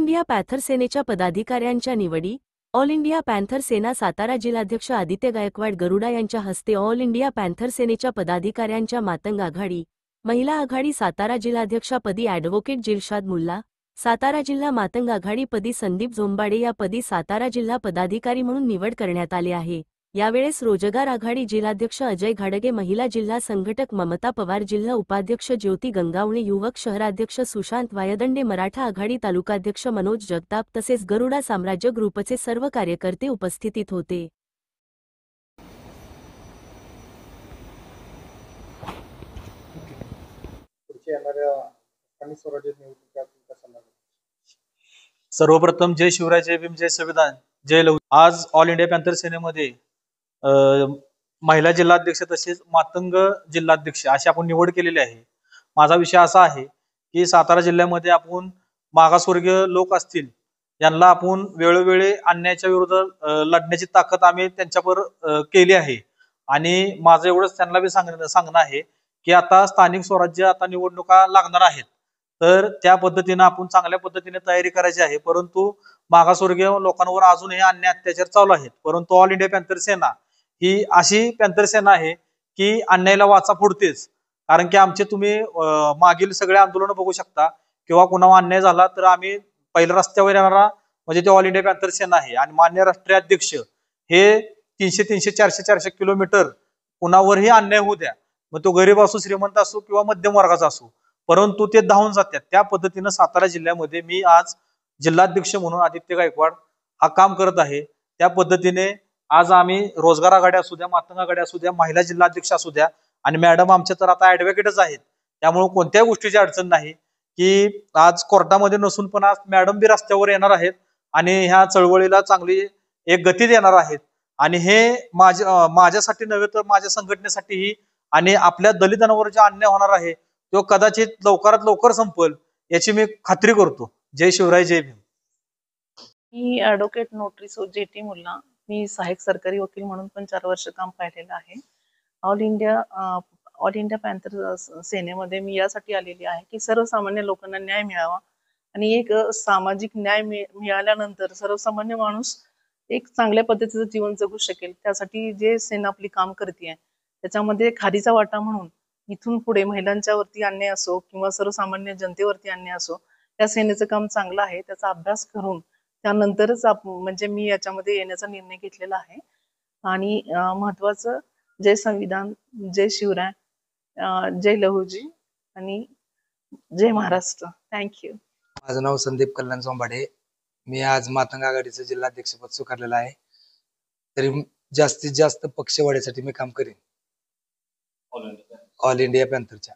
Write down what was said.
India panther सेनेच्या पदाधिकाऱ्यांच्या निवडी. ऑल इंडिया पॅन्थर सेना सातारा जिल्हाध्यक्ष आदित्य गायकवाड गरुडा यांच्या हस्ते ऑल इंडिया पॅन्थर सेनेच्या पदाधिकाऱ्यांच्या मातंग आघाडी, महिला आघाडी सातारा जिल्हाध्यक्षपदी ॲडव्होकेट जिलशाद मुल्ला, सातारा जिल्हा मातंग आघाडीपदी संदीप झोंबाडे या पदी सातारा जिल्हा पदाधिकारी म्हणून निवड करण्यात आले आहे। यावेळेस रोजगार आघाडी जिल्हाध्यक्ष अजय घाडगे, महिला जिल्हा संघटक ममता पवार, जिल्हा उपाध्यक्ष ज्योती गंगावणे, युवक शहराध्यक्ष सुशांत वायदंडे, मराठा आघाडी तालुकाध्यक्ष मनोज जगताप तसेच गरुडा साम्राज्य ग्रुपचे सर्व कार्यकर्ते उपस्थित होते। सर्वप्रथम जय शिवराय, जय भीम, जय संविधान, जय लहू। आज ऑल इंडिया पॅन्थर सेनेमध्ये महिला जिल्हाध्यक्ष तसेच मातंग जिल्हाध्यक्ष अशी आपण निवड केलेली आहे। माझा विषय असा आहे की सातारा जिल्ह्यामध्ये आपण मागासवर्गीय लोक असतील यांना आपण वेळोवेळी अन्यायाच्या विरोधात लढण्याची ताकद आम्ही त्यांच्यावर केली आहे। आणि माझं एवढंच त्यांना बी सांगणं आहे की आता स्थानिक स्वराज्य आता निवडणुका लागणार आहेत, तर त्या पद्धतीने आपण चांगल्या पद्धतीने तयारी करायची आहे। परंतु मागासवर्गीय लोकांवर अजूनही अन्याय अत्याचार चालू आहेत। परंतु ऑल इंडिया पॅन्थर सेना ही अशी पॅन्थर सेना आहे की अन्यायाला वाचा फोडतेच। कारण की आमचे तुम्ही मागील सगळे आंदोलन बघू शकता किंवा कुणावर अन्याय झाला तर आम्ही पहिल्या रस्त्यावर येणारा म्हणजे ते ऑल इंडिया पॅन्थर सेना आहे। आणि मान्य राष्ट्रीय अध्यक्ष हे 300 400 किलोमीटर कुणावरही अन्याय होऊ द्या, मग तो गरीब असो, श्रीमंत असो किंवा मध्यम वर्गाचा असो, परंतु ते धावून जातात। त्या पद्धतीने सातारा जिल्ह्यामध्ये मी आज जिल्हाध्यक्ष म्हणून आदित्य गायकवाड हा काम करत आहे। त्या पद्धतीने आज आम्ही रोजगार आघाडी असू द्या, मातंग आघाडी असू द्या, महिला जिल्हाध्यक्ष असू द्या आणि मॅडम आमच्या तर आता ऍडव्होकेटच आहेत, त्यामुळे कोणत्याही गोष्टीची अडचण नाही की आज कोर्टामध्ये नसून पण आज मॅडम बी रस्त्यावर येणार आहेत आणि ह्या चळवळीला चांगली एक गती देणार आहेत। आणि हे माझ्यासाठी नव्हे तर माझ्या संघटनेसाठीही आणि आपल्या दलितांवर जे अन्याय होणार आहे तो कदाचित लवकरात लवकर संपेल याची मी खात्री करतो। जय शिवराय, जय भीम। मी ॲडव्होकेट नोटरी जेटी मुल्ला, मी सहाय्यक सरकारी वकील म्हणून पण 4 वर्ष काम पाहिलेलं आहे। ऑल इंडिया पॅन्थर सेनेमध्ये मी यासाठी आलेली आहे की सर्वसामान्य लोकांना न्याय मिळावा आणि एक सामाजिक न्याय मिळाल्यानंतर सर्वसामान्य माणूस एक चांगल्या पद्धतीचं जीवन जगू शकेल। त्यासाठी जे सेना आपली काम करते त्याच्यामध्ये खारीचा वाटा म्हणून इथून पुढे महिलांच्या वरती अन्याय असो किंवा सर्वसामान्य जनतेवरती अन्याय असो, त्या सेनेचं काम चांगलं आहे। त्याचा अभ्यास करून त्यानंतरच म्हणजे मी याच्यामध्ये येण्याचा निर्णय घेतलेला आहे। आणि महत्वाचं जय संविधान, जय शिवराय, जय लहूजी आणि जय महाराष्ट्र। थँक्यू। माझं नाव संदीप कल्याण झोंबाडे, मी आज मातंग आघाडीचं जिल्हाध्यक्षपद स्वीकारलेलं आहे। तरी जास्तीत जास्त पक्षवाढीसाठी मी काम करेन ऑल इंडिया पॅन्थरच्या।